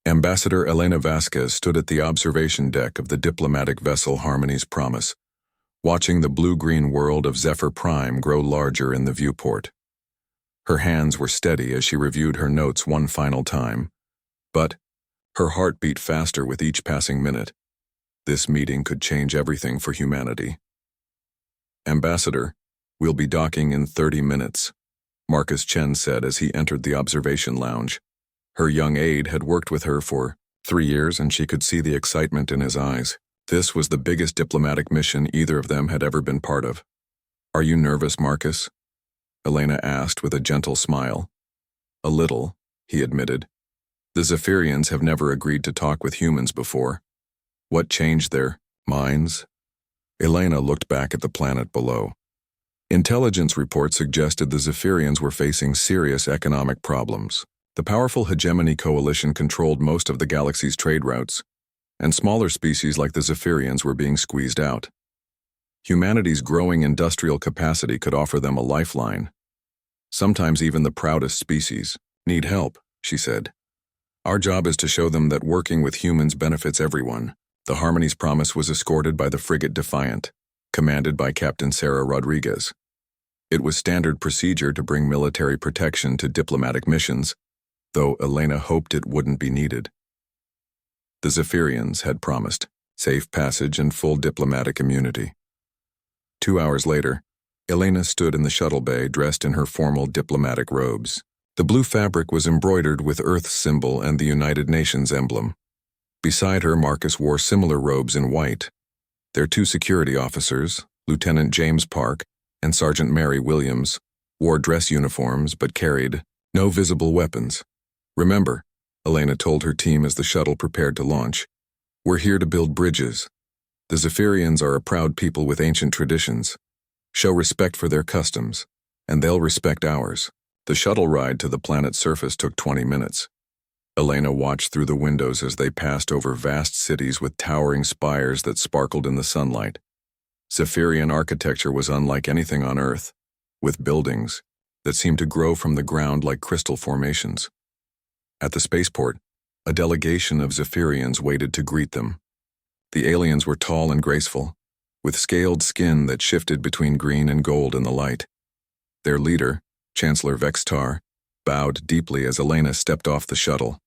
Ambassador Elena Vasquez stood at the observation deck of the diplomatic vessel Harmony's Promise, watching the blue-green world of Zephyr Prime grow larger in the viewport. Her hands were steady as she reviewed her notes one final time, but her heart beat faster with each passing minute. This meeting could change everything for humanity. "Ambassador, we'll be docking in 30 minutes, Marcus Chen said as he entered the observation lounge. Her young aide had worked with her for 3 years, and she could see the excitement in his eyes. This was the biggest diplomatic mission either of them had ever been part of. "Are you nervous, Marcus?" Elena asked with a gentle smile. "A little," he admitted. "The Zaphirians have never agreed to talk with humans before. What changed their minds?" Elena looked back at the planet below. Intelligence reports suggested the Zaphirians were facing serious economic problems. The powerful Hegemony Coalition controlled most of the galaxy's trade routes, and smaller species like the Zaphirians were being squeezed out. Humanity's growing industrial capacity could offer them a lifeline. "Sometimes even the proudest species need help," she said. "Our job is to show them that working with humans benefits everyone." The Harmony's Promise was escorted by the frigate Defiant, commanded by Captain Sarah Rodriguez. It was standard procedure to bring military protection to diplomatic missions, though Elena hoped it wouldn't be needed. The Zaphirians had promised safe passage and full diplomatic immunity. 2 hours later, Elena stood in the shuttle bay dressed in her formal diplomatic robes. The blue fabric was embroidered with Earth's symbol and the United Nations emblem. Beside her, Marcus wore similar robes in white. Their 2 security officers, Lieutenant James Park and Sergeant Mary Williams, wore dress uniforms but carried no visible weapons. "Remember," Elena told her team as the shuttle prepared to launch, "we're here to build bridges. The Zaphirians are a proud people with ancient traditions. Show respect for their customs, and they'll respect ours." The shuttle ride to the planet's surface took 20 minutes. Elena watched through the windows as they passed over vast cities with towering spires that sparkled in the sunlight. Zaphirian architecture was unlike anything on Earth, with buildings that seemed to grow from the ground like crystal formations. At the spaceport, a delegation of Zaphirians waited to greet them. The aliens were tall and graceful, with scaled skin that shifted between green and gold in the light. Their leader, Chancellor Vextar, bowed deeply as Elena stepped off the shuttle.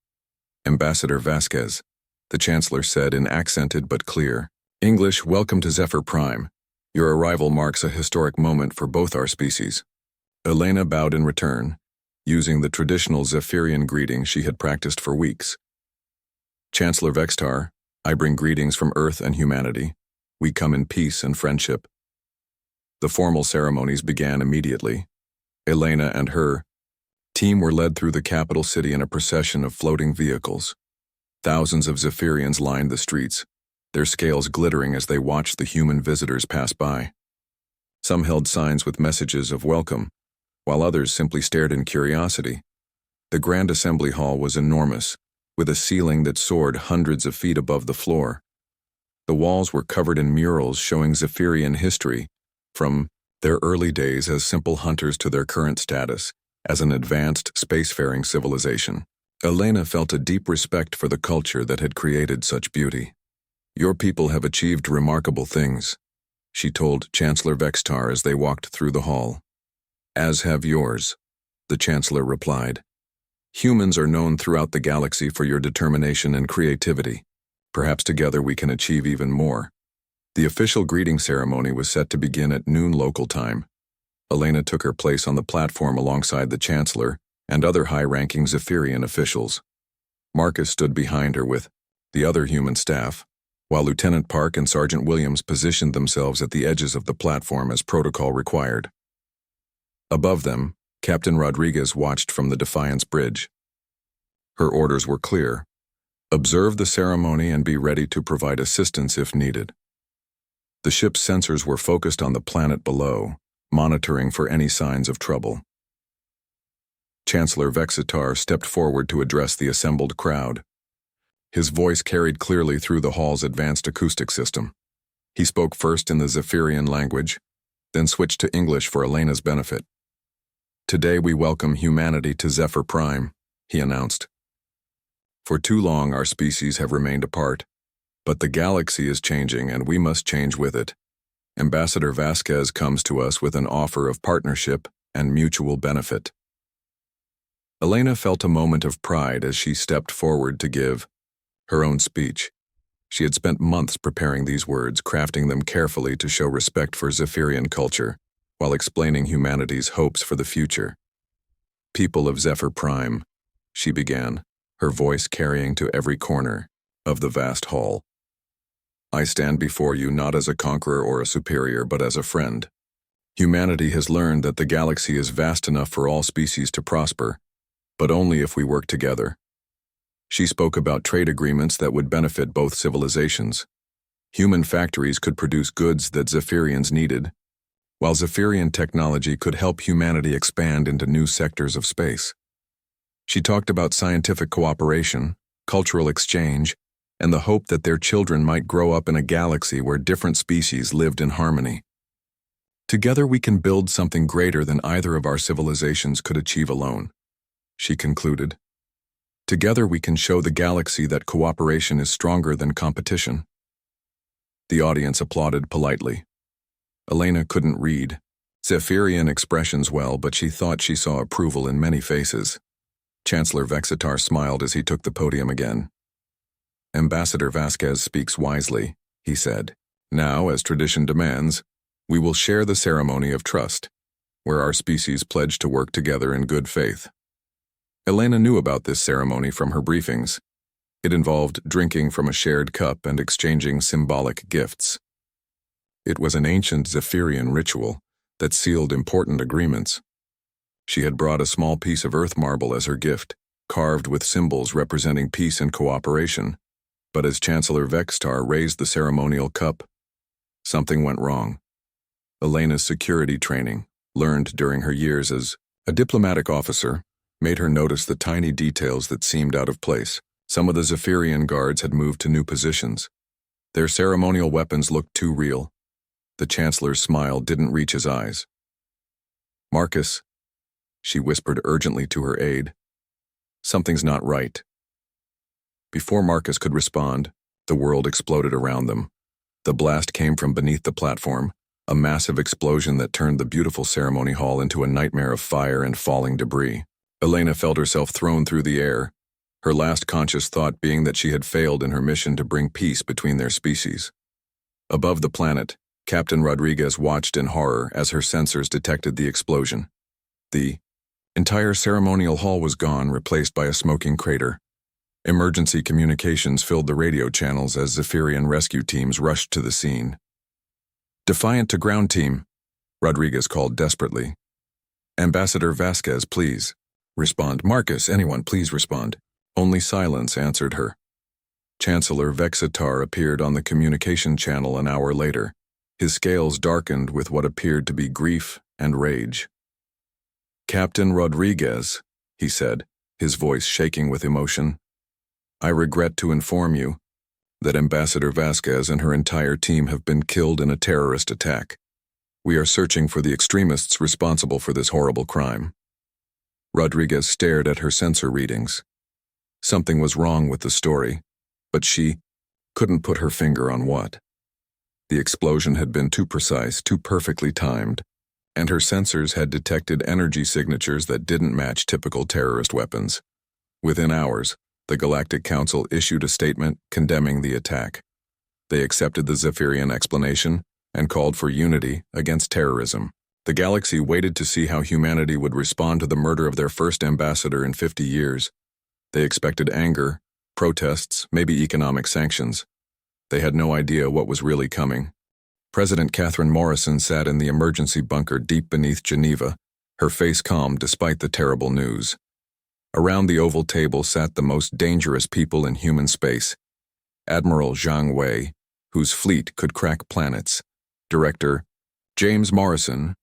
"Ambassador Vasquez," the Chancellor said in accented but clear English, "welcome to Zephyr Prime. Your arrival marks a historic moment for both our species." Elena bowed in return, using the traditional Zaphirian greeting she had practiced for weeks. "Chancellor Vextar, I bring greetings from Earth and humanity. We come in peace and friendship." The formal ceremonies began immediately. Elena and her team were led through the capital city in a procession of floating vehicles. Thousands of Zaphirians lined the streets, their scales glittering as they watched the human visitors pass by. Some held signs with messages of welcome, while others simply stared in curiosity. The Grand Assembly Hall was enormous, with a ceiling that soared hundreds of feet above the floor. The walls were covered in murals showing Zaphirian history, from their early days as simple hunters to their current status as an advanced spacefaring civilization. Elena felt a deep respect for the culture that had created such beauty. "Your people have achieved remarkable things," she told Chancellor Vextar as they walked through the hall. "As have yours," the Chancellor replied. "Humans are known throughout the galaxy for your determination and creativity. Perhaps together we can achieve even more." The official greeting ceremony was set to begin at noon local time. Elena took her place on the platform alongside the Chancellor and other high-ranking Zaphirian officials. Marcus stood behind her with the other human staff, while Lieutenant Park and Sergeant Williams positioned themselves at the edges of the platform as protocol required. Above them, Captain Rodriguez watched from the Defiance Bridge. Her orders were clear: observe the ceremony and be ready to provide assistance if needed. The ship's sensors were focused on the planet below, monitoring for any signs of trouble. Chancellor Vextar stepped forward to address the assembled crowd. His voice carried clearly through the hall's advanced acoustic system. He spoke first in the Zaphirian language, then switched to English for Elena's benefit. "Today we welcome humanity to Zephyr Prime," he announced. For too long our species have remained apart, but the galaxy is changing and we must change with it. Ambassador Vasquez comes to us with an offer of partnership and mutual benefit. Elena felt a moment of pride as she stepped forward to give her own speech. She had spent months preparing these words, crafting them carefully to show respect for Zaphirian culture, while explaining humanity's hopes for the future. People of Zephyr Prime, she began, her voice carrying to every corner of the vast hall. I stand before you not as a conqueror or a superior, but as a friend. Humanity has learned that the galaxy is vast enough for all species to prosper, but only if we work together. She spoke about trade agreements that would benefit both civilizations. Human factories could produce goods that Zaphirians needed, while Zaphirian technology could help humanity expand into new sectors of space. She talked about scientific cooperation, cultural exchange, and the hope that their children might grow up in a galaxy where different species lived in harmony. Together we can build something greater than either of our civilizations could achieve alone, she concluded. Together we can show the galaxy that cooperation is stronger than competition. The audience applauded politely. Elena couldn't read Zaphirian expressions well, but she thought she saw approval in many faces. Chancellor Vexitar smiled as he took the podium again. Ambassador Vasquez speaks wisely, he said. Now, as tradition demands, we will share the ceremony of trust, where our species pledge to work together in good faith. Elena knew about this ceremony from her briefings. It involved drinking from a shared cup and exchanging symbolic gifts. It was an ancient Zaphirian ritual that sealed important agreements. She had brought a small piece of earth marble as her gift, carved with symbols representing peace and cooperation. But as Chancellor Vexitar raised the ceremonial cup, something went wrong. Elena's security training, learned during her years as a diplomatic officer, made her notice the tiny details that seemed out of place. Some of the Zaphirian guards had moved to new positions. Their ceremonial weapons looked too real. The Chancellor's smile didn't reach his eyes. Marcus, she whispered urgently to her aide. Something's not right. Before Marcus could respond, the world exploded around them. The blast came from beneath the platform, a massive explosion that turned the beautiful ceremony hall into a nightmare of fire and falling debris. Elena felt herself thrown through the air, her last conscious thought being that she had failed in her mission to bring peace between their species. Above the planet, Captain Rodriguez watched in horror as her sensors detected the explosion. The entire ceremonial hall was gone, replaced by a smoking crater. Emergency communications filled the radio channels as Zaphirian rescue teams rushed to the scene. Defiant to ground team, Rodriguez called desperately. Ambassador Vasquez, please. Respond. Marcus, anyone, please respond. Only silence answered her. Chancellor Vexitar appeared on the communication channel an hour later. His scales darkened with what appeared to be grief and rage. Captain Rodriguez, he said, his voice shaking with emotion. I regret to inform you that Ambassador Vasquez and her entire team have been killed in a terrorist attack. We are searching for the extremists responsible for this horrible crime. Rodriguez stared at her sensor readings. Something was wrong with the story, but she couldn't put her finger on what. The explosion had been too precise, too perfectly timed, and her sensors had detected energy signatures that didn't match typical terrorist weapons. Within hours, the Galactic Council issued a statement condemning the attack. They accepted the Zaphirian explanation and called for unity against terrorism. The galaxy waited to see how humanity would respond to the murder of their first ambassador in 50 years. They expected anger, protests, maybe economic sanctions. They had no idea what was really coming. President Catherine Morrison sat in the emergency bunker deep beneath Geneva, her face calm despite the terrible news. Around the oval table sat the most dangerous people in human space. Admiral Zhang Wei, whose fleet could crack planets. Director James Morrison,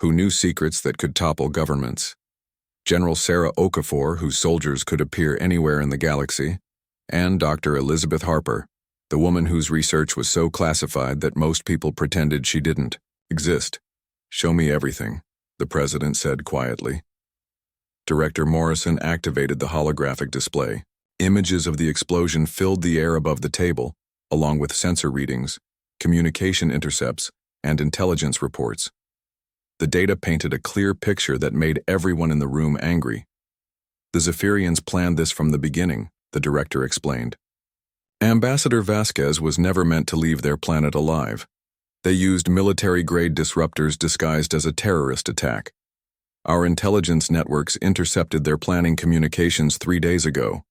who knew secrets that could topple governments. General Sarah Okafor, whose soldiers could appear anywhere in the galaxy. And Dr. Elizabeth Harper, the woman whose research was so classified that most people pretended she didn't exist. Show me everything, the president said quietly. Director Morrison activated the holographic display. Images of the explosion filled the air above the table, along with sensor readings, communication intercepts, and intelligence reports. The data painted a clear picture that made everyone in the room angry. The Zaphirians planned this from the beginning, the director explained. Ambassador Vasquez was never meant to leave their planet alive. They used military-grade disruptors disguised as a terrorist attack. Our intelligence networks intercepted their planning communications 3 days ago.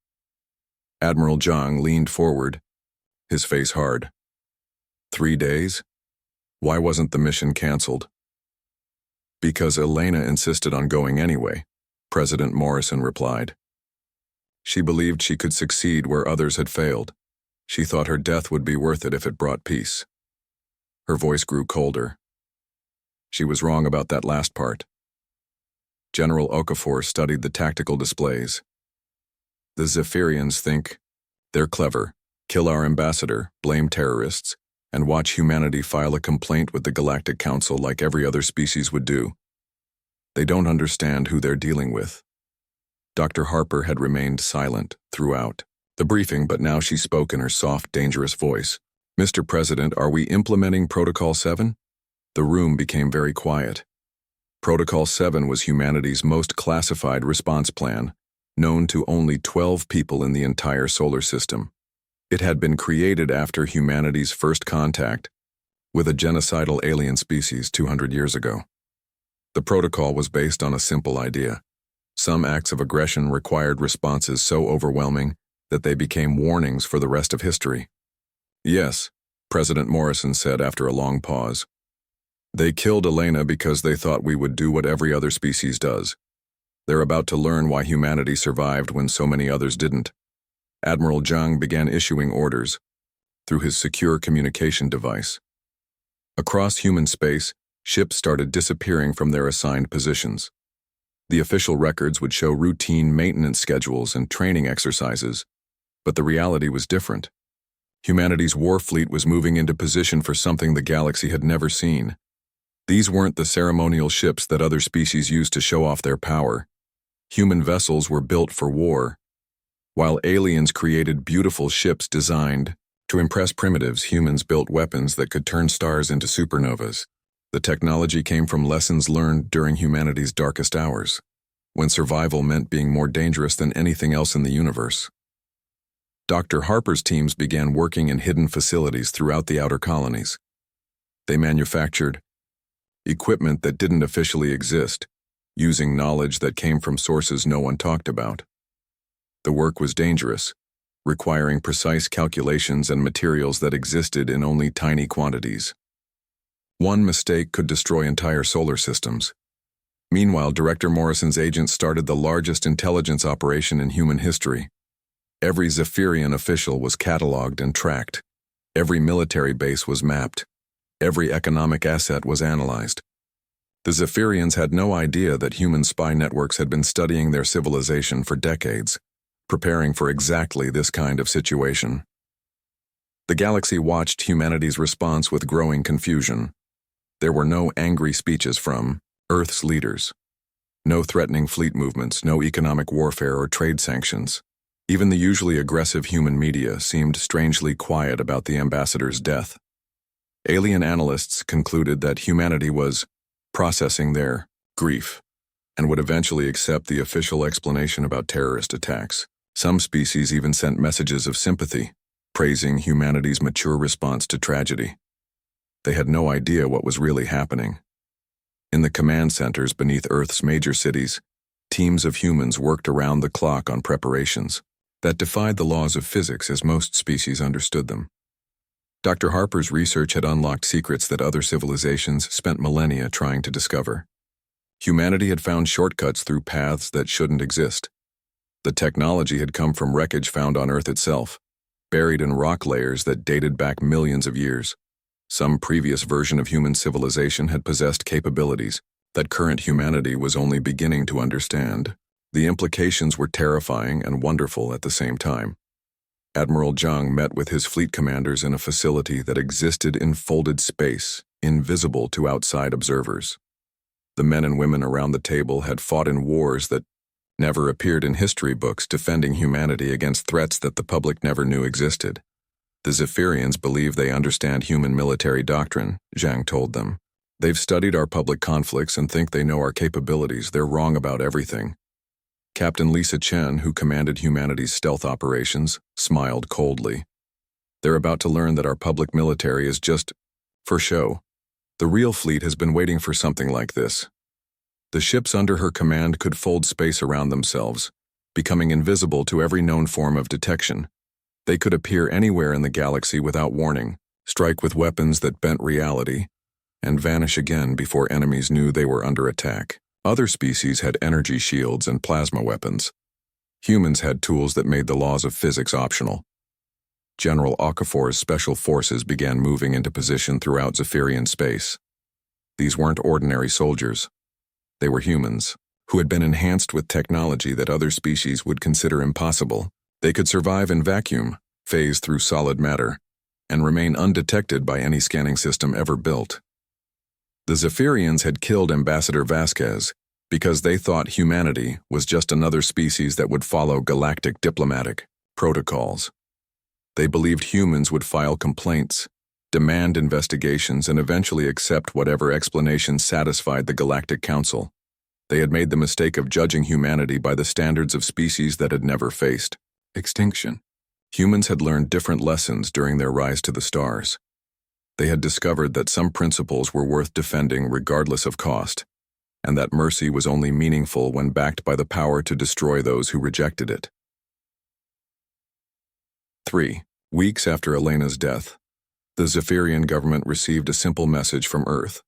Admiral Zhang leaned forward, his face hard. 3 days? Why wasn't the mission canceled? Because Elena insisted on going anyway, President Morrison replied. She believed she could succeed where others had failed. She thought her death would be worth it if it brought peace. Her voice grew colder. She was wrong about that last part. General Okafor studied the tactical displays. The Zaphirians think they're clever, kill our ambassador, blame terrorists, and watch humanity file a complaint with the Galactic Council like every other species would do. They don't understand who they're dealing with. Dr. Harper had remained silent throughout the briefing, but now she spoke in her soft, dangerous voice. Mr. President, are we implementing Protocol 7? The room became very quiet. Protocol 7 was humanity's most classified response plan, known to only 12 people in the entire solar system. It had been created after humanity's first contact with a genocidal alien species 200 years ago. The protocol was based on a simple idea. Some acts of aggression required responses so overwhelming that they became warnings for the rest of history. Yes, President Morrison said after a long pause. They killed Elena because they thought we would do what every other species does. They're about to learn why humanity survived when so many others didn't. Admiral Zhang began issuing orders through his secure communication device. Across human space, ships started disappearing from their assigned positions. The official records would show routine maintenance schedules and training exercises, but the reality was different. Humanity's war fleet was moving into position for something the galaxy had never seen. These weren't the ceremonial ships that other species used to show off their power. Human vessels were built for war. While aliens created beautiful ships designed to impress primitives, humans built weapons that could turn stars into supernovas. The technology came from lessons learned during humanity's darkest hours, when survival meant being more dangerous than anything else in the universe. Dr. Harper's teams began working in hidden facilities throughout the outer colonies. They manufactured equipment that didn't officially exist, using knowledge that came from sources no one talked about. The work was dangerous, requiring precise calculations and materials that existed in only tiny quantities. One mistake could destroy entire solar systems. Meanwhile, Director Morrison's agents started the largest intelligence operation in human history. Every Zaphirian official was cataloged and tracked. Every military base was mapped. Every economic asset was analyzed. The Zaphirians had no idea that human spy networks had been studying their civilization for decades, preparing for exactly this kind of situation. The galaxy watched humanity's response with growing confusion. There were no angry speeches from Earth's leaders. No threatening fleet movements, no economic warfare or trade sanctions. Even the usually aggressive human media seemed strangely quiet about the ambassador's death. Alien analysts concluded that humanity was processing their grief and would eventually accept the official explanation about terrorist attacks. Some species even sent messages of sympathy, praising humanity's mature response to tragedy. They had no idea what was really happening. In the command centers beneath Earth's major cities, teams of humans worked around the clock on preparations that defied the laws of physics as most species understood them. Dr. Harper's research had unlocked secrets that other civilizations spent millennia trying to discover. Humanity had found shortcuts through paths that shouldn't exist. The technology had come from wreckage found on Earth itself, buried in rock layers that dated back millions of years. Some previous version of human civilization had possessed capabilities that current humanity was only beginning to understand. The implications were terrifying and wonderful at the same time. Admiral Zhang met with his fleet commanders in a facility that existed in folded space, invisible to outside observers. The men and women around the table had fought in wars that never appeared in history books defending humanity against threats that the public never knew existed. The Zaphirians believe they understand human military doctrine, Zhang told them. They've studied our public conflicts and think they know our capabilities. They're wrong about everything. Captain Lisa Chen, who commanded humanity's stealth operations, smiled coldly. They're about to learn that our public military is just for show. The real fleet has been waiting for something like this. The ships under her command could fold space around themselves, becoming invisible to every known form of detection. They could appear anywhere in the galaxy without warning, strike with weapons that bent reality, and vanish again before enemies knew they were under attack. Other species had energy shields and plasma weapons. Humans had tools that made the laws of physics optional. General Okafor's special forces began moving into position throughout Zaphirian space. These weren't ordinary soldiers. They were humans, who had been enhanced with technology that other species would consider impossible. They could survive in vacuum, phase through solid matter, and remain undetected by any scanning system ever built. The Zaphirians had killed Ambassador Vasquez because they thought humanity was just another species that would follow galactic diplomatic protocols. They believed humans would file complaints, demand investigations, and eventually accept whatever explanation satisfied the Galactic Council. They had made the mistake of judging humanity by the standards of species that had never faced extinction. Humans had learned different lessons during their rise to the stars. They had discovered that some principles were worth defending regardless of cost, and that mercy was only meaningful when backed by the power to destroy those who rejected it. 3. Weeks after Elena's death, the Zaphirian government received a simple message from Earth.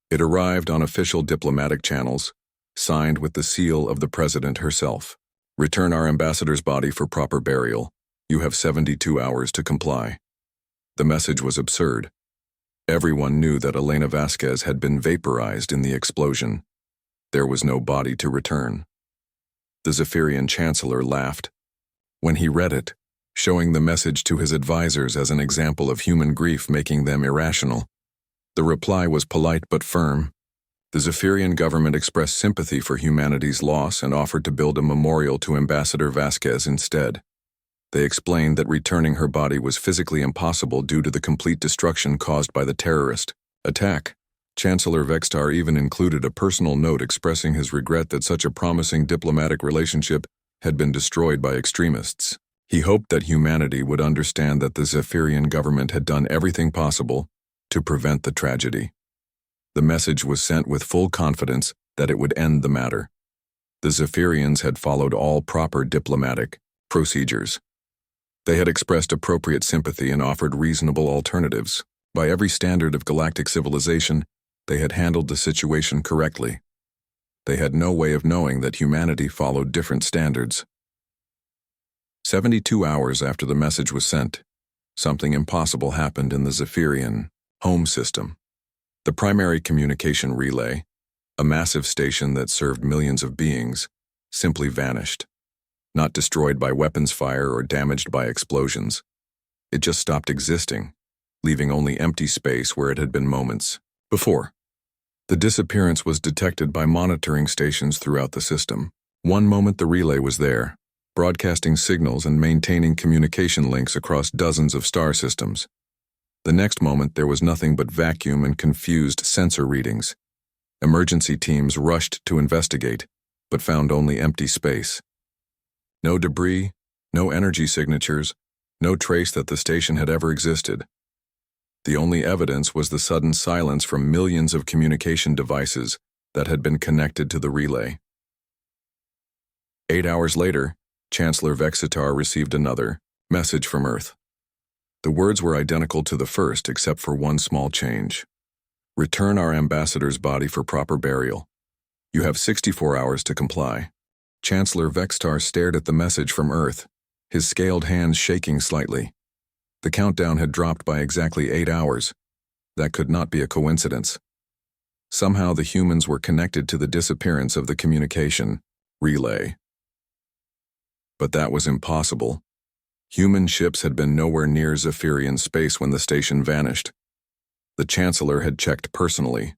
It arrived on official diplomatic channels, signed with the seal of the President herself. Return our ambassador's body for proper burial. You have 72 hours to comply. The message was absurd. Everyone knew that Elena Vasquez had been vaporized in the explosion. There was no body to return. The Zaphirian chancellor laughed. When he read it, showing the message to his advisors as an example of human grief making them irrational, the reply was polite but firm. The Zaphirian government expressed sympathy for humanity's loss and offered to build a memorial to Ambassador Vasquez instead. They explained that returning her body was physically impossible due to the complete destruction caused by the terrorist attack. Chancellor Vextar even included a personal note expressing his regret that such a promising diplomatic relationship had been destroyed by extremists. He hoped that humanity would understand that the Zaphirian government had done everything possible to prevent the tragedy. The message was sent with full confidence that it would end the matter. The Zaphirians had followed all proper diplomatic procedures. They had expressed appropriate sympathy and offered reasonable alternatives. By every standard of galactic civilization, they had handled the situation correctly. They had no way of knowing that humanity followed different standards. 72 hours after the message was sent, something impossible happened in the Zaphirian home system. The primary communication relay, a massive station that served millions of beings, simply vanished. Not destroyed by weapons fire or damaged by explosions. It just stopped existing, leaving only empty space where it had been moments before. The disappearance was detected by monitoring stations throughout the system. One moment the relay was there, broadcasting signals and maintaining communication links across dozens of star systems. The next moment there was nothing but vacuum and confused sensor readings. Emergency teams rushed to investigate, but found only empty space. No debris, no energy signatures, no trace that the station had ever existed. The only evidence was the sudden silence from millions of communication devices that had been connected to the relay. 8 hours later, Chancellor Vexitar received another message from Earth. The words were identical to the first except for one small change. Return our ambassador's body for proper burial. You have 64 hours to comply. Chancellor Vextar stared at the message from Earth, his scaled hands shaking slightly. The countdown had dropped by exactly 8 hours. That could not be a coincidence. Somehow the humans were connected to the disappearance of the communication relay. But that was impossible. Human ships had been nowhere near Zaphirian space when the station vanished. The Chancellor had checked personally.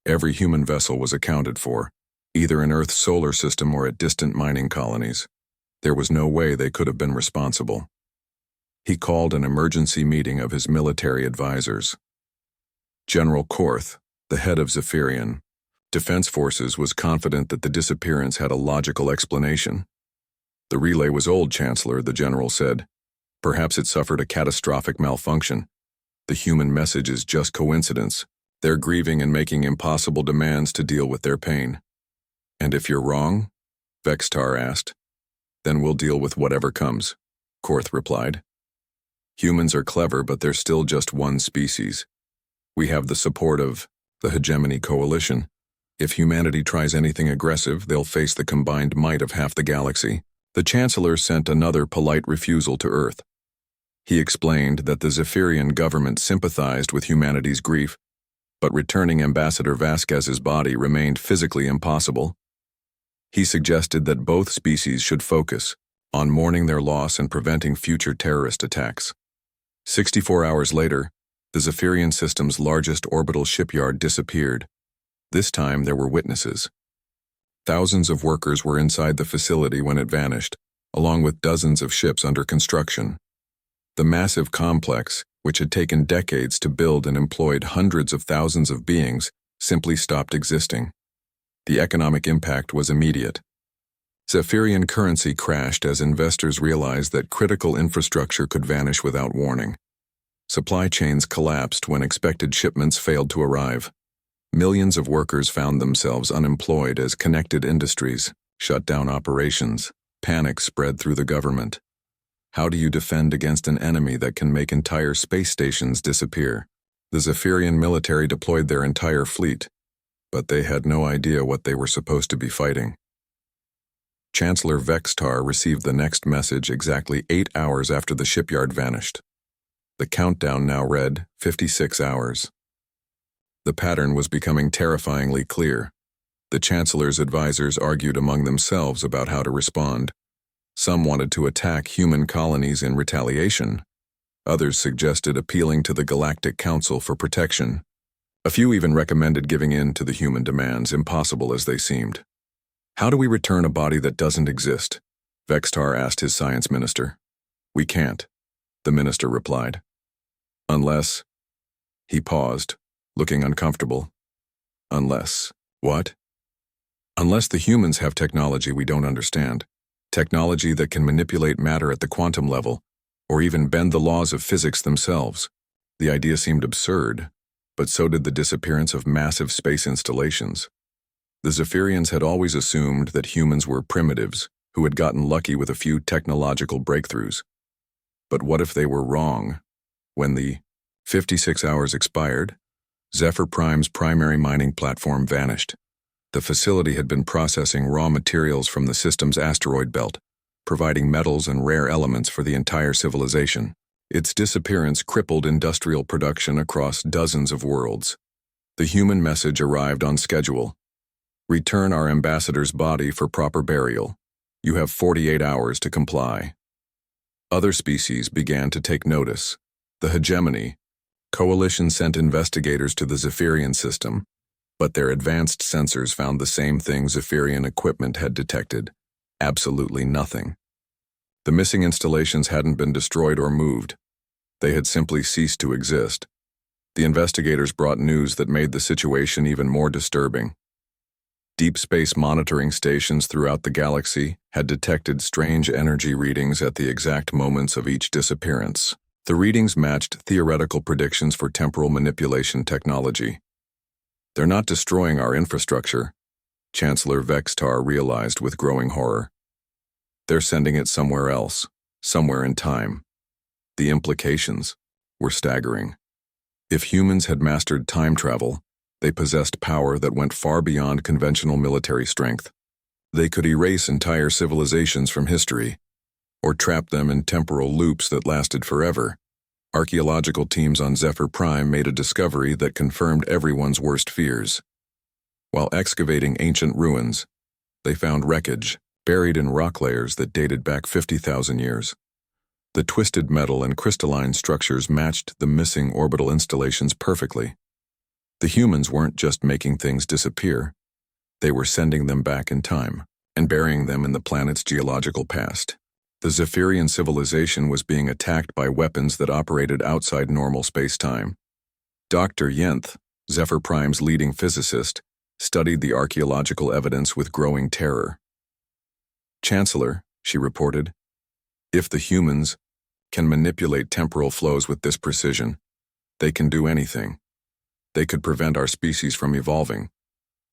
Every human vessel was accounted for. either in Earth's solar system or at distant mining colonies. There was no way they could have been responsible. He called an emergency meeting of his military advisors. General Korth, the head of Zaphirian Defense Forces, was confident that the disappearance had a logical explanation. The relay was old, Chancellor, the general said. Perhaps it suffered a catastrophic malfunction. The human message is just coincidence. They're grieving and making impossible demands to deal with their pain. And if you're wrong? Vextar asked. Then we'll deal with whatever comes, Korth replied. Humans are clever, but they're still just one species. We have the support of the Hegemony Coalition. If humanity tries anything aggressive, they'll face the combined might of half the galaxy. The Chancellor sent another polite refusal to Earth. He explained that the Zaphirian government sympathized with humanity's grief, but returning Ambassador Vasquez's body remained physically impossible. He suggested that both species should focus on mourning their loss and preventing future terrorist attacks. 64 hours later, the Zaphirian system's largest orbital shipyard disappeared. This time there were witnesses. Thousands of workers were inside the facility when it vanished, along with dozens of ships under construction. The massive complex, which had taken decades to build and employed hundreds of thousands of beings, simply stopped existing. The economic impact was immediate. Zaphirian currency crashed as investors realized that critical infrastructure could vanish without warning. Supply chains collapsed when expected shipments failed to arrive. Millions of workers found themselves unemployed as connected industries shut down operations. Panic spread through the government. How do you defend against an enemy that can make entire space stations disappear? The Zaphirian military deployed their entire fleet, but they had no idea what they were supposed to be fighting. Chancellor Vextar received the next message exactly 8 hours after the shipyard vanished. The countdown now read 56 hours. The pattern was becoming terrifyingly clear. The Chancellor's advisors argued among themselves about how to respond. Some wanted to attack human colonies in retaliation. Others suggested appealing to the Galactic Council for protection. A few even recommended giving in to the human demands, impossible as they seemed. How do we return a body that doesn't exist? Vextar asked his science minister. We can't, the minister replied. Unless... He paused, looking uncomfortable. Unless... What? Unless the humans have technology we don't understand. Technology that can manipulate matter at the quantum level, or even bend the laws of physics themselves. The idea seemed absurd, but so did the disappearance of massive space installations. The Zaphirians had always assumed that humans were primitives who had gotten lucky with a few technological breakthroughs. But what if they were wrong? When the 56 hours expired, Zephyr Prime's primary mining platform vanished. The facility had been processing raw materials from the system's asteroid belt, providing metals and rare elements for the entire civilization. Its disappearance crippled industrial production across dozens of worlds. The human message arrived on schedule. Return our ambassador's body for proper burial. You have 48 hours to comply. Other species began to take notice. The Hegemony Coalition sent investigators to the Zaphirian system, but their advanced sensors found the same thing Zaphirian equipment had detected: absolutely nothing. The missing installations hadn't been destroyed or moved. They had simply ceased to exist. The investigators brought news that made the situation even more disturbing. Deep space monitoring stations throughout the galaxy had detected strange energy readings at the exact moments of each disappearance. The readings matched theoretical predictions for temporal manipulation technology. They're not destroying our infrastructure, Chancellor Vextar realized with growing horror. They're sending it somewhere else, somewhere in time. The implications were staggering. If humans had mastered time travel, they possessed power that went far beyond conventional military strength. They could erase entire civilizations from history, or trap them in temporal loops that lasted forever. Archaeological teams on Zephyr Prime made a discovery that confirmed everyone's worst fears. While excavating ancient ruins, they found wreckage buried in rock layers that dated back 50,000 years. The twisted metal and crystalline structures matched the missing orbital installations perfectly. The humans weren't just making things disappear. They were sending them back in time and burying them in the planet's geological past. The Zaphirian civilization was being attacked by weapons that operated outside normal space-time. Dr. Yenth, Zephyr Prime's leading physicist, studied the archaeological evidence with growing terror. "Chancellor," she reported, "if the humans can manipulate temporal flows with this precision, they can do anything. They could prevent our species from evolving.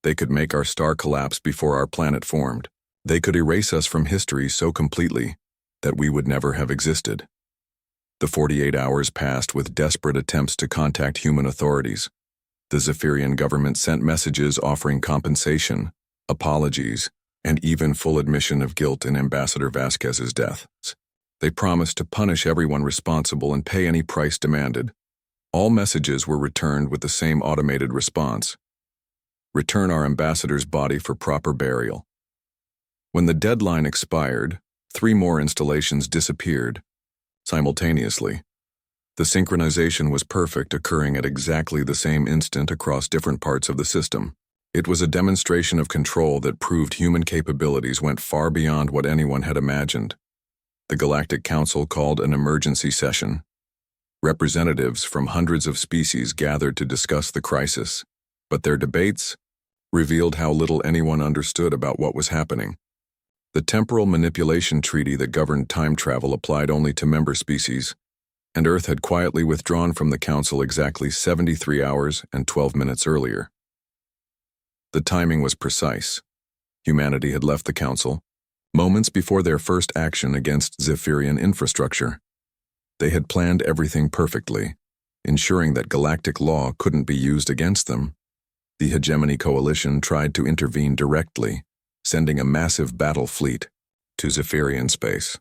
They could make our star collapse before our planet formed. They could erase us from history so completely that we would never have existed." The 48 hours passed with desperate attempts to contact human authorities. The Zaphirian government sent messages offering compensation, apologies, and even full admission of guilt in Ambassador Vasquez's death. They promised to punish everyone responsible and pay any price demanded. All messages were returned with the same automated response: "Return our ambassador's body for proper burial." When the deadline expired, 3 more installations disappeared simultaneously. The synchronization was perfect, occurring at exactly the same instant across different parts of the system. It was a demonstration of control that proved human capabilities went far beyond what anyone had imagined. The Galactic Council called an emergency session. Representatives from hundreds of species gathered to discuss the crisis, but their debates revealed how little anyone understood about what was happening. The temporal manipulation treaty that governed time travel applied only to member species, and Earth had quietly withdrawn from the Council exactly 73 hours and 12 minutes earlier. The timing was precise. Humanity had left the Council moments before their first action against Zaphirian infrastructure. They had planned everything perfectly, ensuring that galactic law couldn't be used against them. The Hegemony Coalition tried to intervene directly, sending a massive battle fleet to Zaphirian space.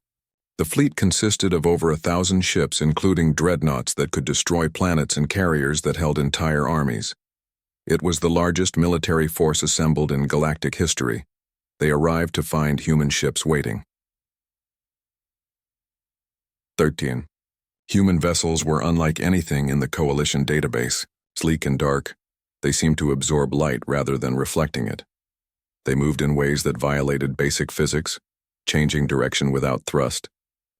The fleet consisted of over 1,000 ships, including dreadnoughts that could destroy planets and carriers that held entire armies. It was the largest military force assembled in galactic history. They arrived to find human ships waiting. 13. Human vessels were unlike anything in the Coalition database. Sleek and dark, they seemed to absorb light rather than reflecting it. They moved in ways that violated basic physics, changing direction without thrust,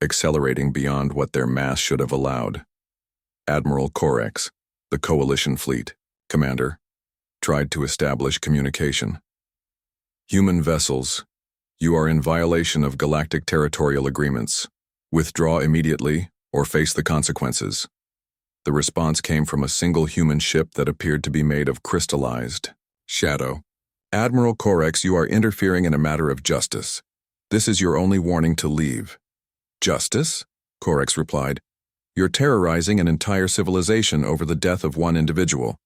accelerating beyond what their mass should have allowed. Admiral Corex, the Coalition fleet commander, tried to establish communication. "Human vessels, you are in violation of galactic territorial agreements. Withdraw immediately or face the consequences." The response came from a single human ship that appeared to be made of crystallized shadow. "Admiral Corex, you are interfering in a matter of justice. This is your only warning to leave." "Justice?" Corex replied. "You're terrorizing an entire civilization over the death of one individual.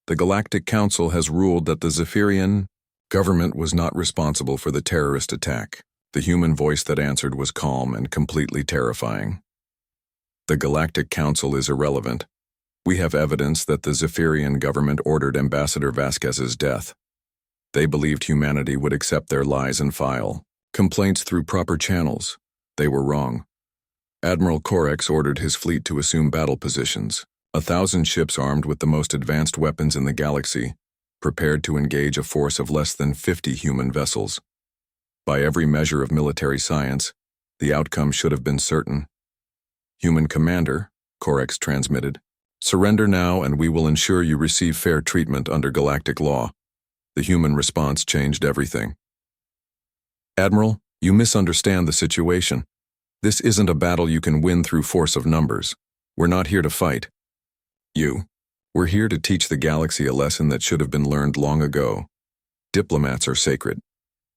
The Galactic Council has ruled that the Zaphirian government was not responsible for the terrorist attack." The human voice that answered was calm and completely terrifying. "The Galactic Council is irrelevant. We have evidence that the Zaphirian government ordered Ambassador Vasquez's death. They believed humanity would accept their lies and file complaints through proper channels. They were wrong. Admiral Corex ordered his fleet to assume battle positions, 1,000 ships armed with the most advanced weapons in the galaxy, prepared to engage a force of less than 50 human vessels. By every measure of military science, the outcome should have been certain. "Human commander," Corex transmitted, "surrender now and we will ensure you receive fair treatment under galactic law." The human response changed everything. "Admiral, you misunderstand the situation. This isn't a battle you can win through force of numbers. We're not here to fight. We're here to teach the galaxy a lesson that should have been learned long ago. Diplomats are sacred.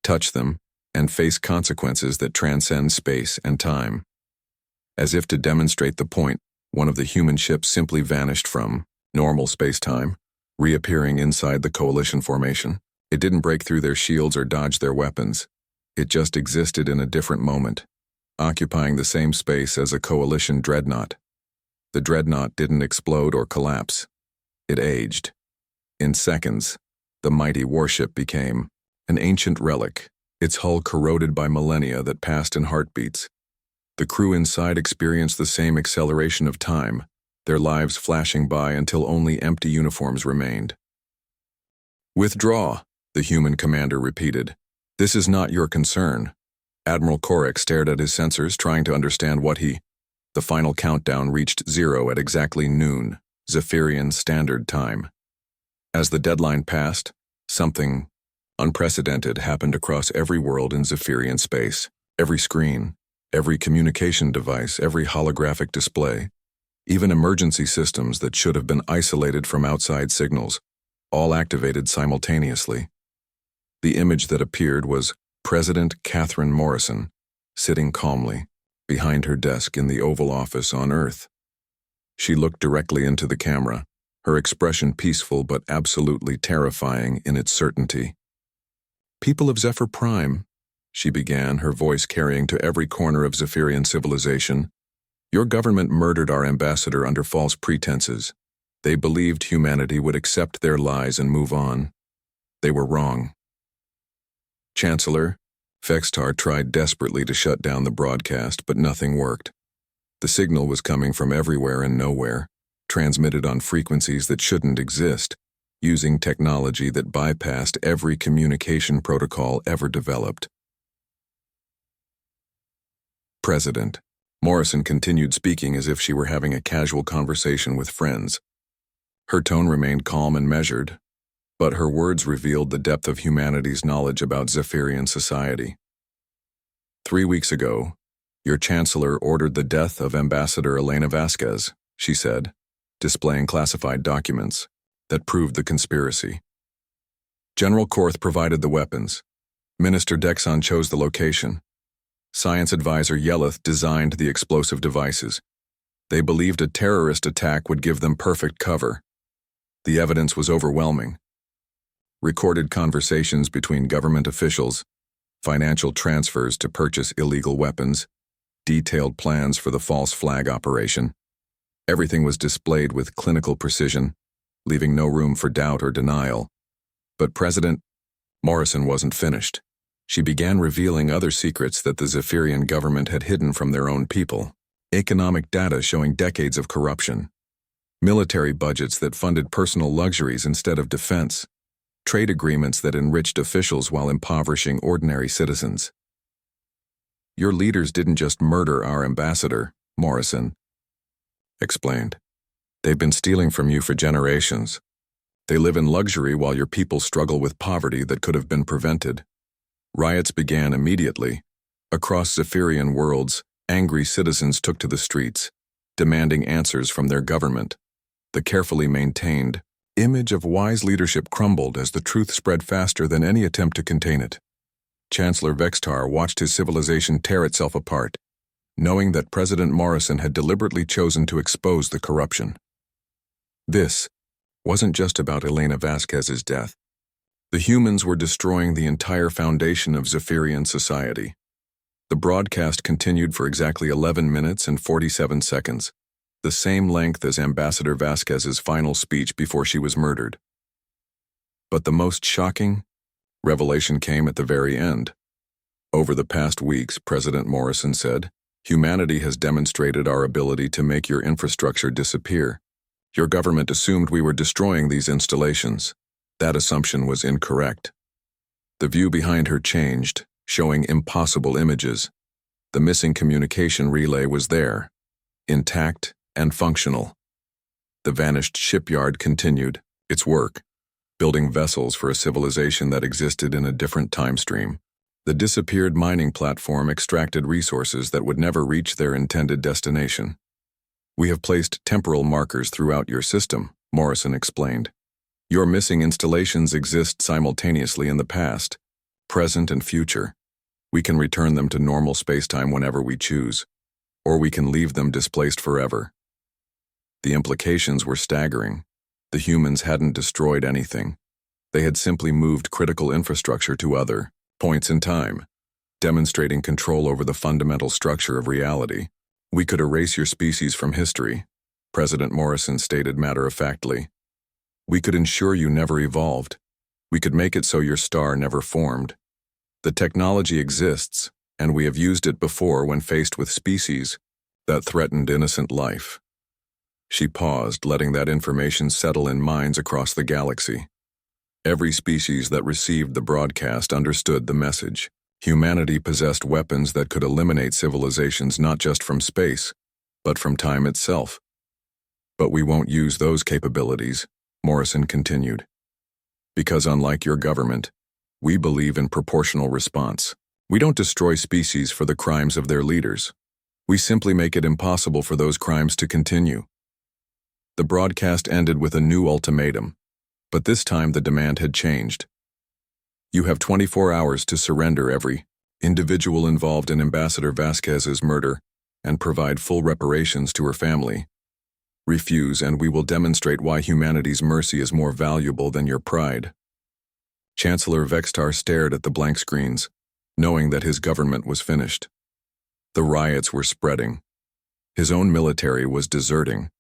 Touch them, and face consequences that transcend space and time." As if to demonstrate the point, one of the human ships simply vanished from normal space-time, reappearing inside the Coalition formation. It didn't break through their shields or dodge their weapons. It just existed in a different moment, occupying the same space as a Coalition dreadnought. The dreadnought didn't explode or collapse. It aged. In seconds, the mighty warship became an ancient relic, its hull corroded by millennia that passed in heartbeats. The crew inside experienced the same acceleration of time, their lives flashing by until only empty uniforms remained. "Withdraw," The human commander repeated. This is not your concern. Admiral Korek stared at his sensors, trying to understand what he... The final countdown reached 0 at exactly noon, Zaphirian Standard Time. As the deadline passed, something unprecedented happened across every world in Zaphirian space. Every screen, every communication device, every holographic display, even emergency systems that should have been isolated from outside signals, all activated simultaneously. The image that appeared was President Catherine Morrison, sitting calmly behind her desk in the Oval Office on Earth. She looked directly into the camera, her expression peaceful but absolutely terrifying in its certainty. People of Zephyr Prime, she began, her voice carrying to every corner of Zaphirian civilization, your government murdered our ambassador under false pretenses. They believed humanity would accept their lies and move on. They were wrong. Chancellor, Fextar tried desperately to shut down the broadcast, but nothing worked. The signal was coming from everywhere and nowhere, transmitted on frequencies that shouldn't exist, using technology that bypassed every communication protocol ever developed. President. Morrison continued speaking as if she were having a casual conversation with friends. Her tone remained calm and measured, but her words revealed the depth of humanity's knowledge about Zaphirian society. 3 weeks ago, your chancellor ordered the death of Ambassador Elena Vasquez, she said, displaying classified documents that proved the conspiracy. General Korth provided the weapons. Minister Dexon chose the location. Science advisor Yeleth designed the explosive devices. They believed a terrorist attack would give them perfect cover. The evidence was overwhelming. Recorded conversations between government officials, financial transfers to purchase illegal weapons, detailed plans for the false flag operation. Everything was displayed with clinical precision, leaving no room for doubt or denial. But President Morrison wasn't finished. She began revealing other secrets that the Zaphirian government had hidden from their own people. Economic data showing decades of corruption. Military budgets that funded personal luxuries instead of defense. Trade agreements that enriched officials while impoverishing ordinary citizens. Your leaders didn't just murder our ambassador, Morrison explained. They've been stealing from you for generations. They live in luxury while your people struggle with poverty that could have been prevented. Riots began immediately. Across Zaphirian worlds, angry citizens took to the streets, demanding answers from their government. The carefully maintained image of wise leadership crumbled as the truth spread faster than any attempt to contain it. Chancellor Vextar watched his civilization tear itself apart, knowing that President Morrison had deliberately chosen to expose the corruption. This wasn't just about Elena Vasquez's death. The humans were destroying the entire foundation of Zaphirian society. The broadcast continued for exactly 11 minutes and 47 seconds, the same length as Ambassador Vasquez's final speech before she was murdered. But the most shocking revelation came at the very end. Over the past weeks, President Morrison said, humanity has demonstrated our ability to make your infrastructure disappear. Your government assumed we were destroying these installations. That assumption was incorrect. The view behind her changed, showing impossible images. The missing communication relay was there, intact and functional. The vanished shipyard continued its work, building vessels for a civilization that existed in a different time stream. The disappeared mining platform extracted resources that would never reach their intended destination. We have placed temporal markers throughout your system, Morrison explained. Your missing installations exist simultaneously in the past, present, and future. We can return them to normal spacetime whenever we choose, or we can leave them displaced forever. The implications were staggering. The humans hadn't destroyed anything. They had simply moved critical infrastructure to other points in time, demonstrating control over the fundamental structure of reality. We could erase your species from history, President Morrison stated matter-of-factly. We could ensure you never evolved. We could make it so your star never formed. The technology exists, and we have used it before when faced with species that threatened innocent life. She paused, letting that information settle in minds across the galaxy. Every species that received the broadcast understood the message. Humanity possessed weapons that could eliminate civilizations not just from space, but from time itself. But we won't use those capabilities, Morrison continued. Because unlike your government, we believe in proportional response. We don't destroy species for the crimes of their leaders. We simply make it impossible for those crimes to continue. The broadcast ended with a new ultimatum, but this time the demand had changed. You have 24 hours to surrender every individual involved in Ambassador Vasquez's murder and provide full reparations to her family. Refuse and we will demonstrate why humanity's mercy is more valuable than your pride. Chancellor Vextar stared at the blank screens, knowing that his government was finished. The riots were spreading. His own military was deserting.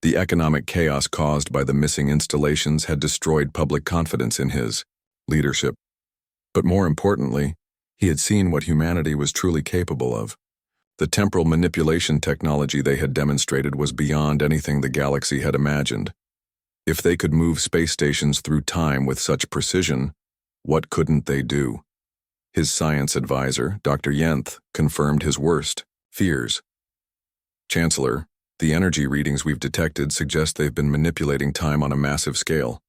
The economic chaos caused by the missing installations had destroyed public confidence in his leadership. But more importantly, he had seen what humanity was truly capable of. The temporal manipulation technology they had demonstrated was beyond anything the galaxy had imagined. If they could move space stations through time with such precision, what couldn't they do? His science advisor, Dr. Yenth, confirmed his worst fears. Chancellor, the energy readings we've detected suggest they've been manipulating time on a massive scale.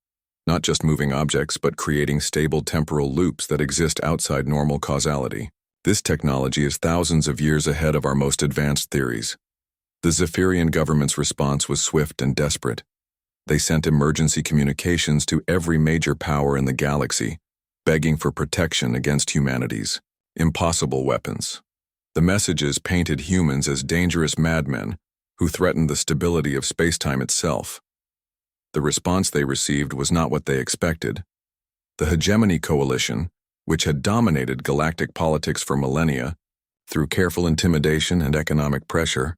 Not just moving objects, but creating stable temporal loops that exist outside normal causality. This technology is thousands of years ahead of our most advanced theories. The Zaphirian government's response was swift and desperate. They sent emergency communications to every major power in the galaxy, begging for protection against humanity's impossible weapons. The messages painted humans as dangerous madmen who threatened the stability of spacetime itself. The response they received was not what they expected. The Hegemony Coalition, which had dominated galactic politics for millennia, through careful intimidation and economic pressure,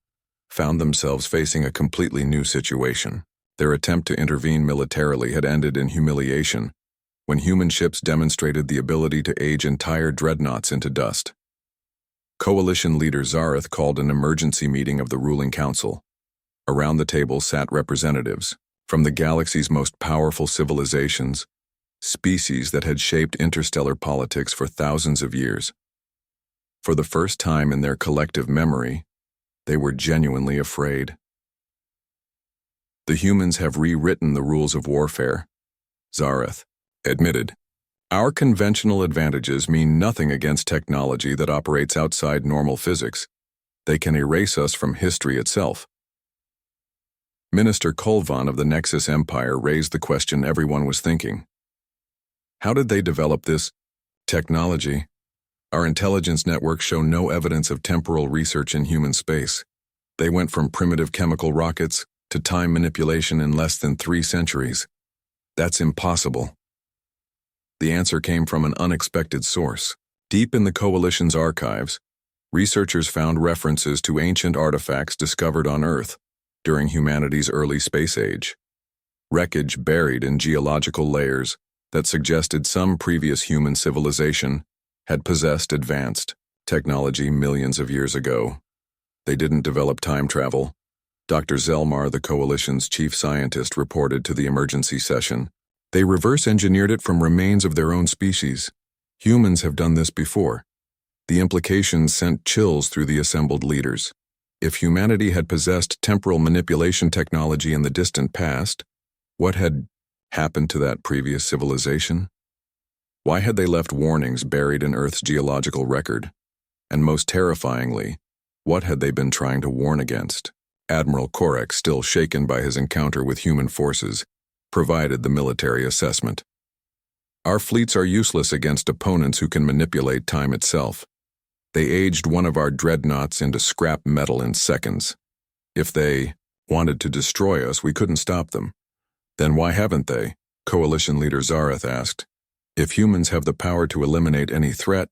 found themselves facing a completely new situation. Their attempt to intervene militarily had ended in humiliation, when human ships demonstrated the ability to age entire dreadnoughts into dust. Coalition leader Zareth called an emergency meeting of the ruling council. Around the table sat representatives from the galaxy's most powerful civilizations, species that had shaped interstellar politics for thousands of years. For the first time in their collective memory, they were genuinely afraid. The humans have rewritten the rules of warfare, Zareth admitted. Our conventional advantages mean nothing against technology that operates outside normal physics. They can erase us from history itself. Minister Kolvan of the Nexus Empire raised the question everyone was thinking. How did they develop this technology? Our intelligence networks show no evidence of temporal research in human space. They went from primitive chemical rockets to time manipulation in less than 3 centuries. That's impossible. The answer came from an unexpected source. Deep in the Coalition's archives, researchers found references to ancient artifacts discovered on Earth during humanity's early space age. Wreckage buried in geological layers that suggested some previous human civilization had possessed advanced technology millions of years ago. They didn't develop time travel. Dr. Zelmar, the Coalition's chief scientist, reported to the emergency session. They reverse-engineered it from remains of their own species. Humans have done this before. The implications sent chills through the assembled leaders. If humanity had possessed temporal manipulation technology in the distant past, what had happened to that previous civilization? Why had they left warnings buried in Earth's geological record? And most terrifyingly, what had they been trying to warn against? Admiral Korek, still shaken by his encounter with human forces, provided the military assessment. Our fleets are useless against opponents who can manipulate time itself. They aged one of our dreadnoughts into scrap metal in seconds. If they wanted to destroy us, we couldn't stop them. Then why haven't they? Coalition leader Zareth asked. If humans have the power to eliminate any threat,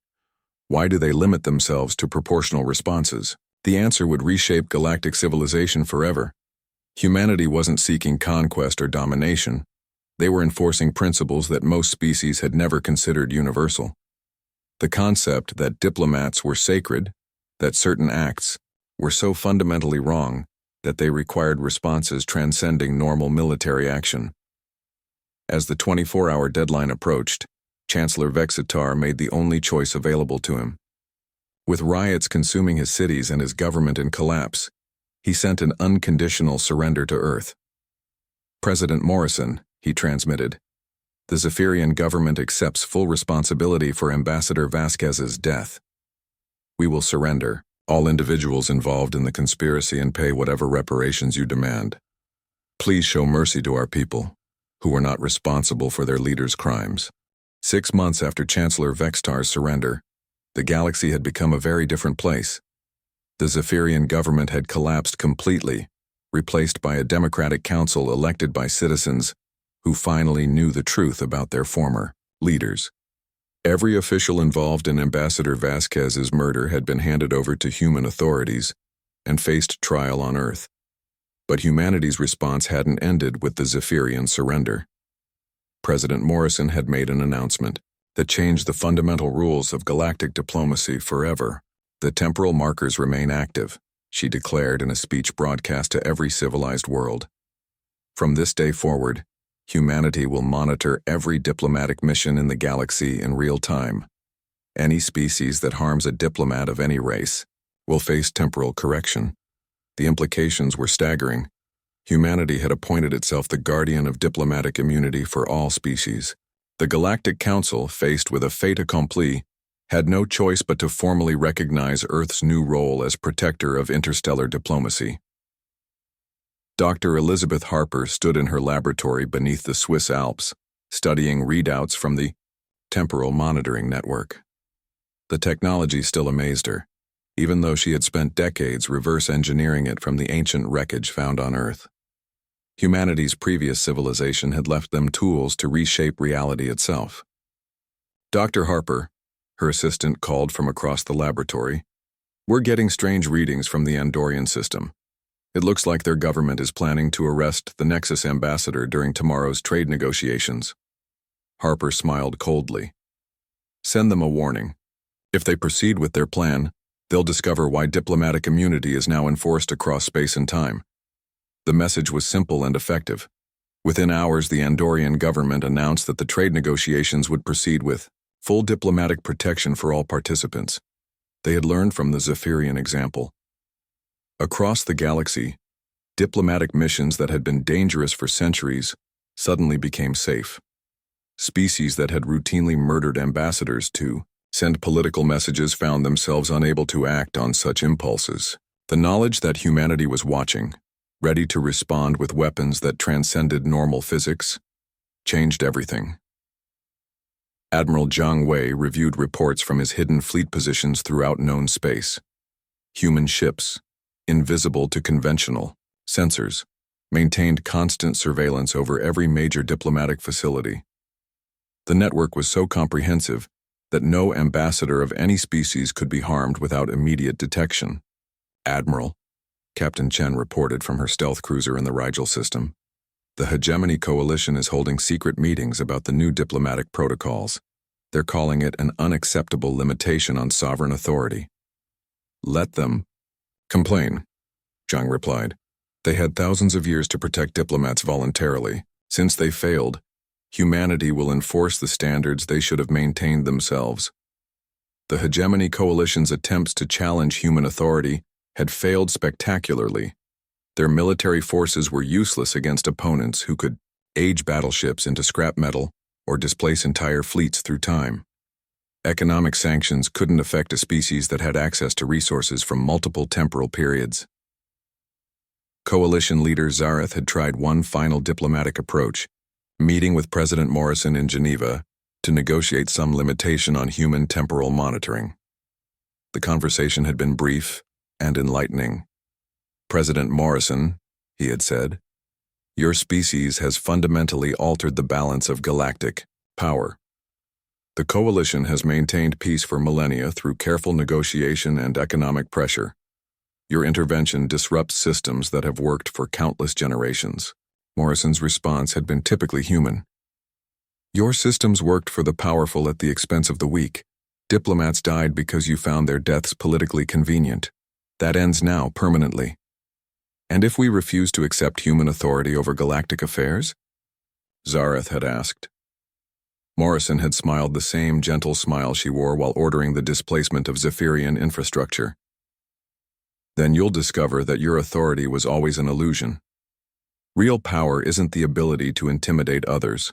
why do they limit themselves to proportional responses? The answer would reshape galactic civilization forever. Humanity wasn't seeking conquest or domination. They were enforcing principles that most species had never considered universal. The concept that diplomats were sacred, that certain acts were so fundamentally wrong that they required responses transcending normal military action. As the 24-hour deadline approached, Chancellor Vexitar made the only choice available to him. With riots consuming his cities and his government in collapse, he sent an unconditional surrender to Earth. President Morrison, he transmitted, the Zaphirian government accepts full responsibility for Ambassador Vasquez's death. We will surrender all individuals involved in the conspiracy and pay whatever reparations you demand. Please show mercy to our people, who were not responsible for their leader's crimes. 6 months after Chancellor Vexitar's surrender, the galaxy had become a very different place. The Zaphirian government had collapsed completely, replaced by a democratic council elected by citizens who finally knew the truth about their former leaders. Every official involved in Ambassador Vasquez's murder had been handed over to human authorities and faced trial on Earth. But humanity's response hadn't ended with the Zaphirian surrender. President Morrison had made an announcement that changed the fundamental rules of galactic diplomacy forever. The temporal markers remain active, she declared in a speech broadcast to every civilized world. From this day forward, humanity will monitor every diplomatic mission in the galaxy in real time. Any species that harms a diplomat of any race will face temporal correction. The implications were staggering. Humanity had appointed itself the guardian of diplomatic immunity for all species. The Galactic Council, faced with a fait accompli, had no choice but to formally recognize Earth's new role as protector of interstellar diplomacy. Dr. Elizabeth Harper stood in her laboratory beneath the Swiss Alps, studying readouts from the Temporal Monitoring Network. The technology still amazed her, even though she had spent decades reverse engineering it from the ancient wreckage found on Earth. Humanity's previous civilization had left them tools to reshape reality itself. Dr. Harper, her assistant called from across the laboratory, "We're getting strange readings from the Andorian system. It looks like their government is planning to arrest the Nexus ambassador during tomorrow's trade negotiations." Harper smiled coldly. "Send them a warning. If they proceed with their plan, they'll discover why diplomatic immunity is now enforced across space and time." The message was simple and effective. Within hours, the Andorian government announced that the trade negotiations would proceed with full diplomatic protection for all participants. They had learned from the Zaphirian example. Across the galaxy, diplomatic missions that had been dangerous for centuries suddenly became safe. Species that had routinely murdered ambassadors to send political messages found themselves unable to act on such impulses. The knowledge that humanity was watching, ready to respond with weapons that transcended normal physics, changed everything. Admiral Zhang Wei reviewed reports from his hidden fleet positions throughout known space. Human ships, invisible to conventional sensors, maintained constant surveillance over every major diplomatic facility. The network was so comprehensive that no ambassador of any species could be harmed without immediate detection. "Admiral," Captain Chen reported from her stealth cruiser in the Rigel system, "the Hegemony Coalition is holding secret meetings about the new diplomatic protocols. They're calling it an unacceptable limitation on sovereign authority." "Let them complain," Zhang replied. "They had thousands of years to protect diplomats voluntarily. Since they failed, humanity will enforce the standards they should have maintained themselves." The Hegemony Coalition's attempts to challenge human authority had failed spectacularly. Their military forces were useless against opponents who could age battleships into scrap metal or displace entire fleets through time. Economic sanctions couldn't affect a species that had access to resources from multiple temporal periods. Coalition leader Zareth had tried one final diplomatic approach, meeting with President Morrison in Geneva to negotiate some limitation on human temporal monitoring. The conversation had been brief and enlightening. "President Morrison," he had said, "your species has fundamentally altered the balance of galactic power. The Coalition has maintained peace for millennia through careful negotiation and economic pressure. Your intervention disrupts systems that have worked for countless generations." Morrison's response had been typically human. "Your systems worked for the powerful at the expense of the weak. Diplomats died because you found their deaths politically convenient. That ends now permanently. And if we refuse to accept human authority over galactic affairs?" Zareth had asked. Morrison had smiled the same gentle smile she wore while ordering the displacement of Zaphirian infrastructure. Then you'll discover that your authority was always an illusion. Real power isn't the ability to intimidate others.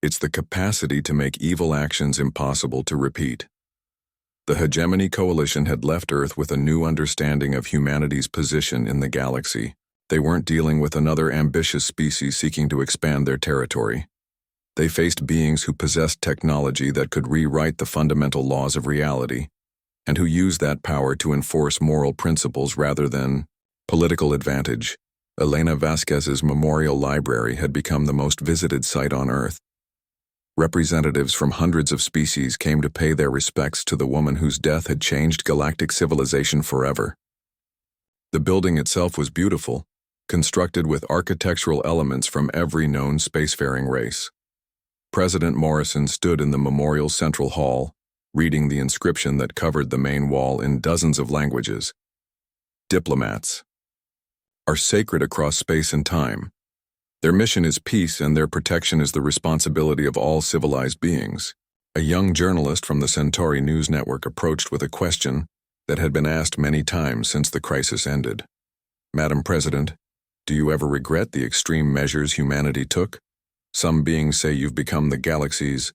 It's the capacity to make evil actions impossible to repeat. The Hegemony Coalition had left Earth with a new understanding of humanity's position in the galaxy. They weren't dealing with another ambitious species seeking to expand their territory. They faced beings who possessed technology that could rewrite the fundamental laws of reality, and who used that power to enforce moral principles rather than political advantage. Elena Vasquez's memorial library had become the most visited site on Earth. Representatives from hundreds of species came to pay their respects to the woman whose death had changed galactic civilization forever. The building itself was beautiful, constructed with architectural elements from every known spacefaring race. President Morrison stood in the memorial central hall, reading the inscription that covered the main wall in dozens of languages. Diplomats are sacred across space and time. Their mission is peace, and their protection is the responsibility of all civilized beings. A young journalist from the Centauri News Network approached with a question that had been asked many times since the crisis ended. Madam President, do you ever regret the extreme measures humanity took? Some beings say you've become the galaxy's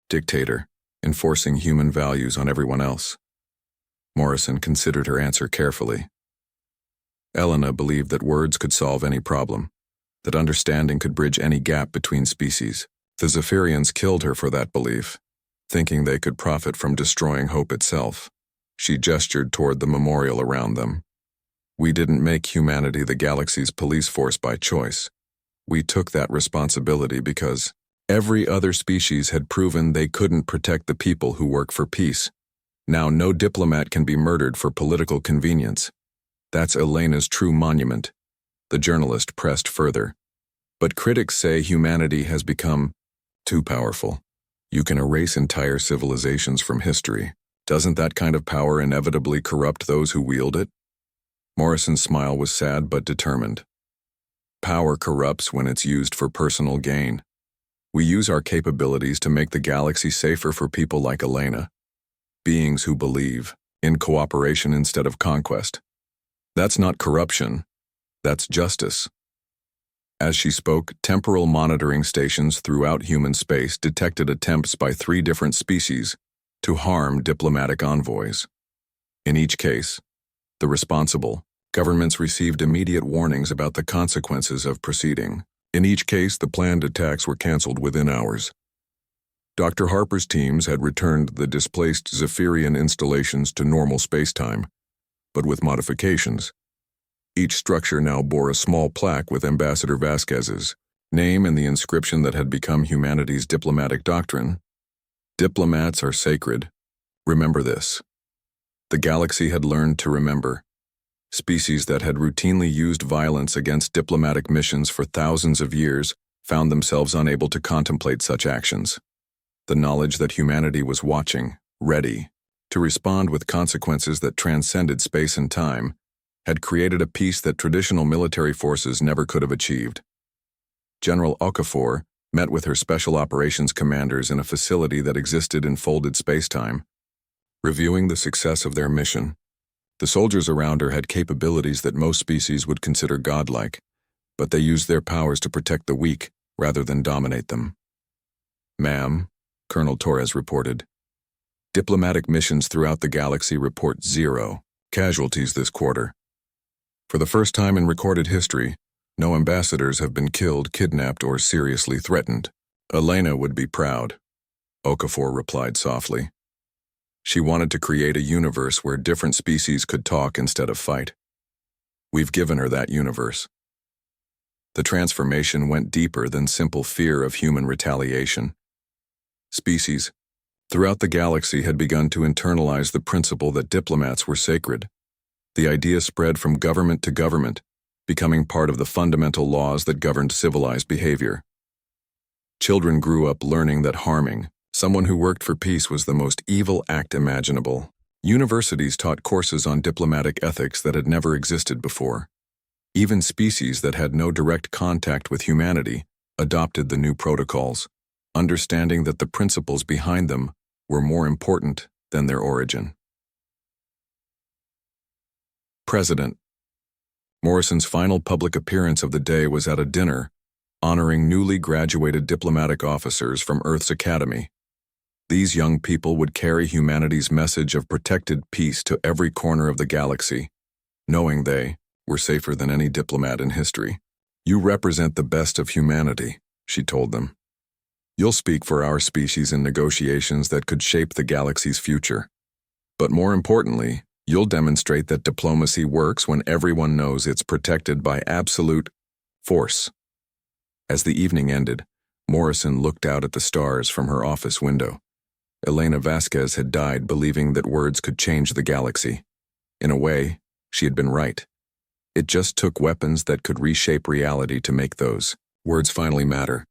dictator, enforcing human values on everyone else. Morrison considered her answer carefully. Elena believed that words could solve any problem, that understanding could bridge any gap between species. The Zaphirians killed her for that belief, thinking they could profit from destroying hope itself. She gestured toward the memorial around them. We didn't make humanity the galaxy's police force by choice. We took that responsibility because every other species had proven they couldn't protect the people who work for peace. Now no diplomat can be murdered for political convenience. That's Elena's true monument. The journalist pressed further. But critics say humanity has become too powerful. You can erase entire civilizations from history. Doesn't that kind of power inevitably corrupt those who wield it? Morrison's smile was sad but determined. Power corrupts when it's used for personal gain. We use our capabilities to make the galaxy safer for people like Elena, beings who believe in cooperation instead of conquest. That's not corruption, that's justice. As she spoke, temporal monitoring stations throughout human space detected attempts by 3 different species to harm diplomatic envoys. In each case, the responsible governments received immediate warnings about the consequences of proceeding. In each case, the planned attacks were canceled within hours. Dr. Harper's teams had returned the displaced Zaphirian installations to normal spacetime, but with modifications. Each structure now bore a small plaque with Ambassador Vasquez's name and the inscription that had become humanity's diplomatic doctrine. Diplomats are sacred. Remember this. The galaxy had learned to remember. Species that had routinely used violence against diplomatic missions for thousands of years found themselves unable to contemplate such actions. The knowledge that humanity was watching, ready, to respond with consequences that transcended space and time, had created a peace that traditional military forces never could have achieved. General Okafor met with her special operations commanders in a facility that existed in folded spacetime, reviewing the success of their mission. The soldiers around her had capabilities that most species would consider godlike, but they used their powers to protect the weak rather than dominate them. Ma'am, Colonel Torres reported, diplomatic missions throughout the galaxy report 0 casualties this quarter. For the first time in recorded history, no ambassadors have been killed, kidnapped, or seriously threatened. Elena would be proud, Okafor replied softly. She wanted to create a universe where different species could talk instead of fight. We've given her that universe. The transformation went deeper than simple fear of human retaliation. Species throughout the galaxy had begun to internalize the principle that diplomats were sacred. The idea spread from government to government, becoming part of the fundamental laws that governed civilized behavior. Children grew up learning that harming someone who worked for peace was the most evil act imaginable. Universities taught courses on diplomatic ethics that had never existed before. Even species that had no direct contact with humanity adopted the new protocols, understanding that the principles behind them were more important than their origin. President. Morrison's final public appearance of the day was at a dinner honoring newly graduated diplomatic officers from Earth's Academy. These young people would carry humanity's message of protected peace to every corner of the galaxy, knowing they were safer than any diplomat in history. "You represent the best of humanity," she told them. "You'll speak for our species in negotiations that could shape the galaxy's future. But more importantly, you'll demonstrate that diplomacy works when everyone knows it's protected by absolute force." As the evening ended, Morrison looked out at the stars from her office window. Elena Vasquez had died believing that words could change the galaxy. In a way, she had been right. It just took weapons that could reshape reality to make those words finally matter.